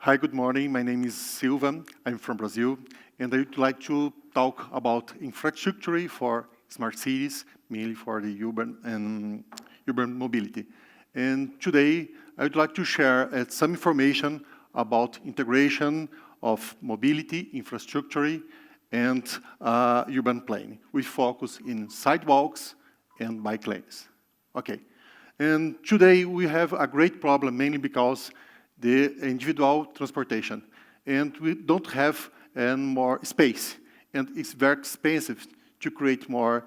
Hi, good morning. My name is Silva. I'm from Brazil, and I would like to talk about infrastructure for smart cities, mainly for the urban mobility. And today, I would like to share some information about integration of mobility, infrastructure, and urban planning. We focus in sidewalks and bike lanes. Okay. And today, we have a great problem, mainly because the individual transportation. And we don't have more space. And it's very expensive to create more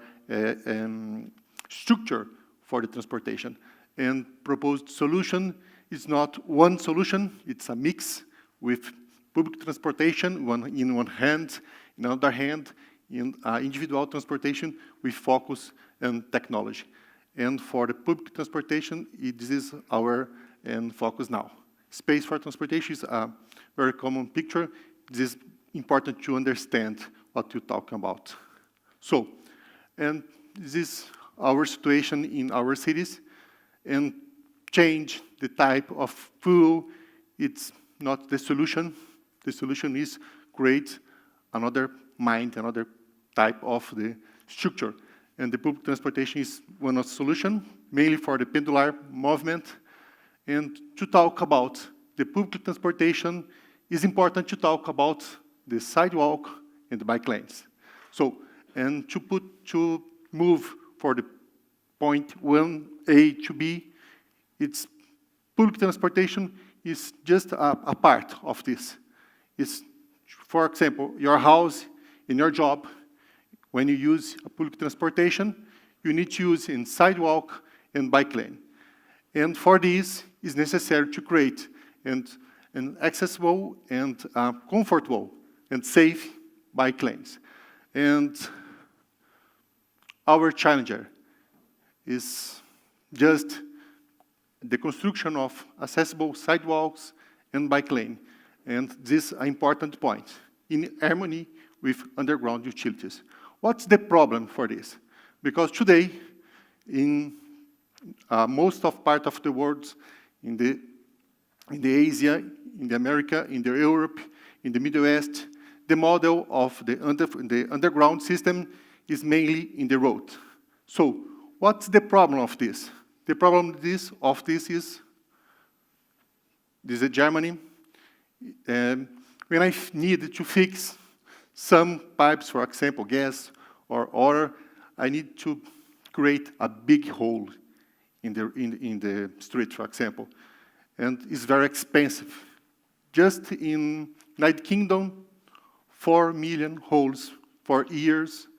structure for the transportation. And proposed solution is not one solution, it's a mix with public transportation in one hand, in another hand, in individual transportation, we focus on technology. And for the public transportation, this is our focus now. Space for transportation is a very common picture. This is important to understand what you're talking about. So, and this is our situation in our cities, and change the type of fuel, it's not the solution. The solution is create another mind, another type of the structure. And the public transportation is one of the solutions, mainly for the pendular movement. And to talk about the public transportation, it's important to talk about the sidewalk and the bike lanes. So, and to move for the point 1A to B, it's public transportation is just a part of this. It's, for example, your house and your job, when you use a public transportation, you need to use in sidewalk and bike lane. And for this, it's necessary to create an accessible and comfortable and safe bike lanes. And our challenger is just the construction of accessible sidewalks and bike lane. And this is an important point in harmony with underground utilities. What's the problem for this? Because today, in most of part of the world, in the Asia, in the America, in the Europe, in the Middle East, the model of the underground system is mainly in the road. So, what's the problem of this? The problem of this is Germany. When I need to fix some pipes, for example, gas or water, I need to create a big hole in the street, for example. And it's very expensive. Just in United Kingdom, 4 million holes for years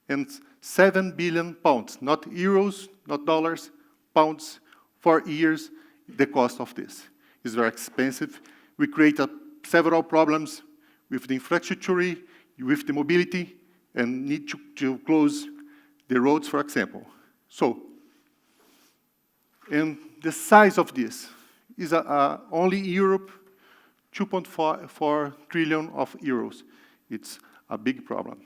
and 7 billion pounds, not euros, not dollars, pounds for years, the cost of this is very expensive. We create several problems with the infrastructure, with the mobility, and need to close the roads, for example. So, and the size of this is only Europe, 2.4 trillion of euros. It's a big problem.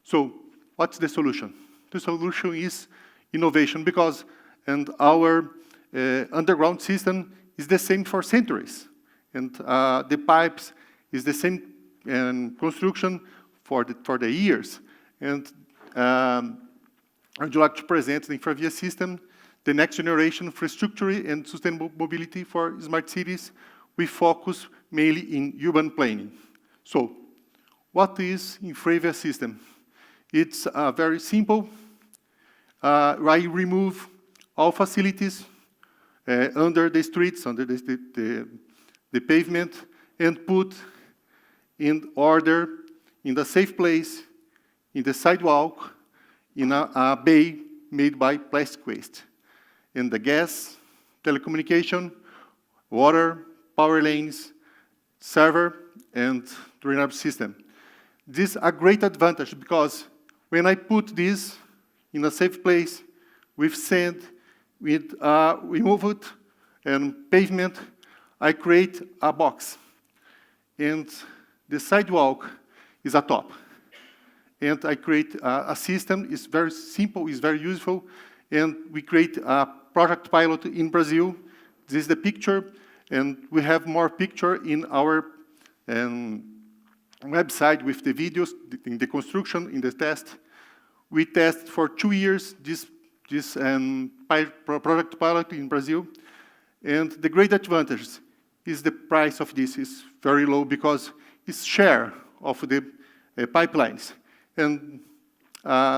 So, what's the solution? The solution is innovation, because our underground system is the same for centuries. And the pipes is the same construction for the years. And I'd like to present the InfraVia system, the next generation infrastructure and sustainable mobility for smart cities. We focus mainly in urban planning. So, what is InfraVia system? It's very simple. I remove all facilities under the streets, under the pavement, and put in order, in the safe place, in the sidewalk, in a bay made by plastic waste. In the gas, telecommunication, water, power lanes, server, and drainage system. This is a great advantage because when I put this in a safe place with sand, with removed and pavement, I create a box. And the sidewalk is a top. And I create a system, it's very simple, it's very useful, and we create a project pilot in Brazil. This is the picture, And we have more picture in our website with the videos, in the construction, in the test. We test for 2 years this product pilot in Brazil. And the great advantage is the price of this is very low because it's share of the pipelines. And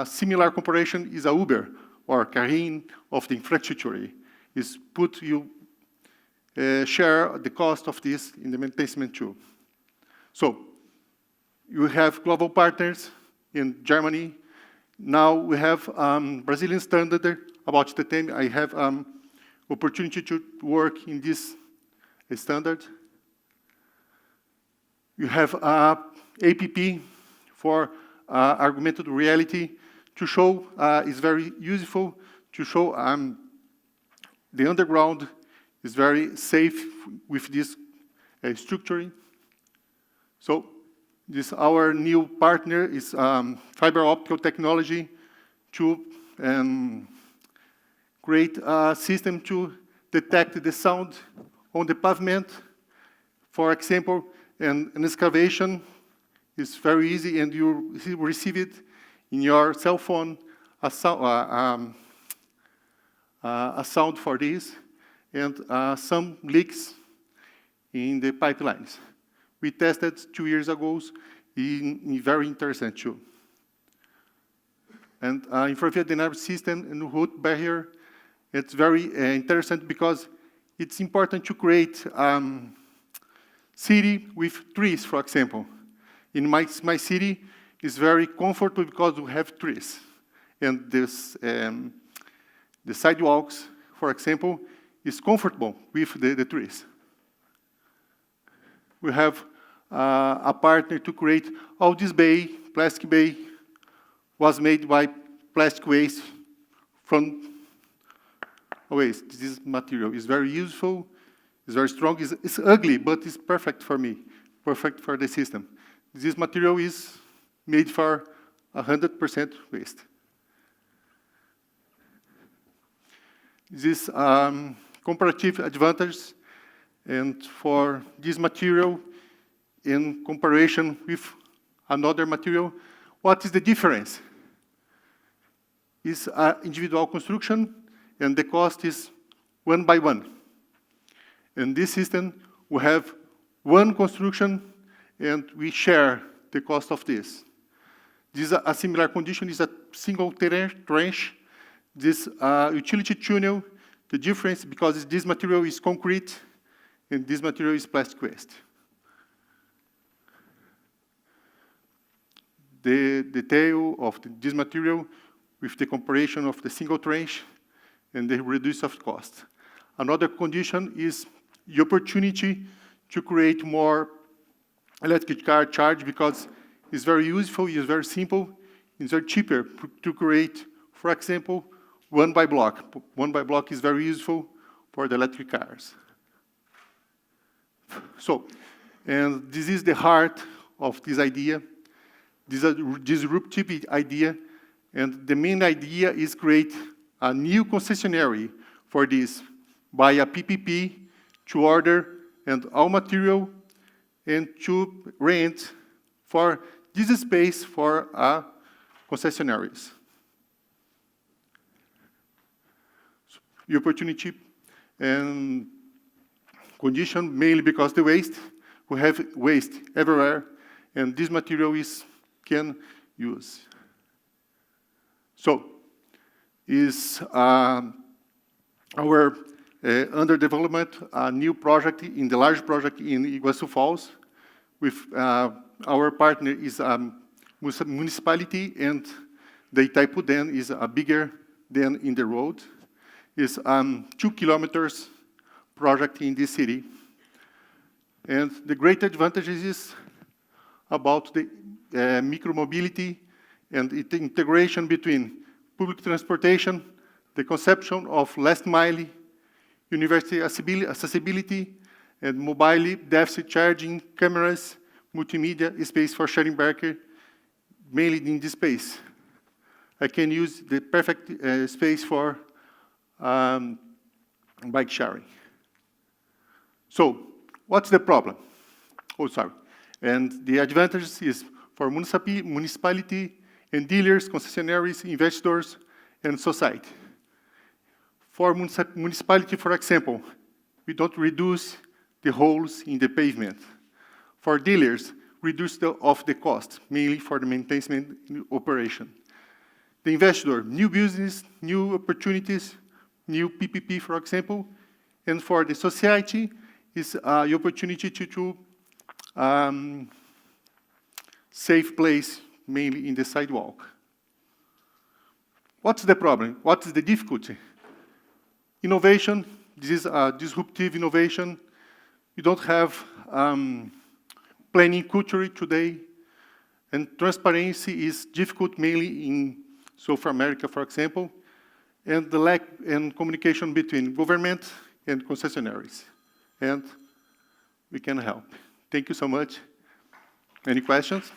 similar comparison is a Uber or Carin of the infrastructure. Is put you share the cost of this in the maintenance too. So you have global partners in Germany. Now we have Brazilian standard about the time. I have opportunity to work in this standard. You have APP for augmented reality to show is very useful to show the underground is very safe with this structuring. So this our new partner is fiber optical technology to create a system to detect the sound on the pavement. For example, an excavation is very easy, and you receive it in your cell phone, a sound for this, and some leaks in the pipelines. We tested 2 years ago in very interesting too. And infrared dynamic system and root barrier, it's very interesting because it's important to create city with trees, for example. In my city, it's very comfortable because we have trees. And this, the sidewalks, for example, is comfortable with the trees. We have a partner to create all this bay, plastic bay, was made by plastic waste from waste. This material is very useful, it's very strong, it's ugly, but it's perfect for me, perfect for the system. This material is made for 100% waste. This comparative advantage, and for this material in comparison with another material, what is the difference? Is individual construction, and the cost is 1 by 1. In this system, we have one construction, and we share the cost of this. This a similar condition is a single trench. This utility tunnel, the difference because this material is concrete, and this material is plastic waste. The detail of this material with the comparison of the single trench and the reduce of cost. Another condition is the opportunity to create more electric car charge because it's very useful, it's very simple, it's very cheaper to create, for example, one by block. One by block is very useful for the electric cars. So, and this is the heart of this idea. This is a disruptive idea, and the main idea is create a new concessionary for this, buy a PPP to order and all material and to rent for this space for concessionaries. The opportunity and condition mainly because the waste, we have waste everywhere, and this material can use. So, is our under development a new project in the large project in Iguaçu Falls with our partner is municipality, and the Itaipu Dam is a bigger than in the road. Is 2 kilometers project in this city. And the great advantages is about the micromobility and the integration between public transportation, the conception of last mile, university accessibility, and mobile deficit charging, cameras, multimedia, space for sharing breaker, mainly in this space. I can use the perfect space for bike sharing. So, what's the problem? Oh, sorry. And the advantage is for municipality and dealers, concessionaires, investors, and society. For municipality, for example, we don't reduce the holes in the pavement. For dealers, reduce of the cost, mainly for the maintenance operation. The investor, new business, new opportunities, new PPP, for example. And for the society, is the opportunity to safe place, mainly in the sidewalk. What's the problem? What is the difficulty? Innovation, this is a disruptive innovation. You don't have planning culture today, and transparency is difficult mainly in South America, for example, and the lack in communication between government and concessionaires. And we can help. Thank you so much. Any questions?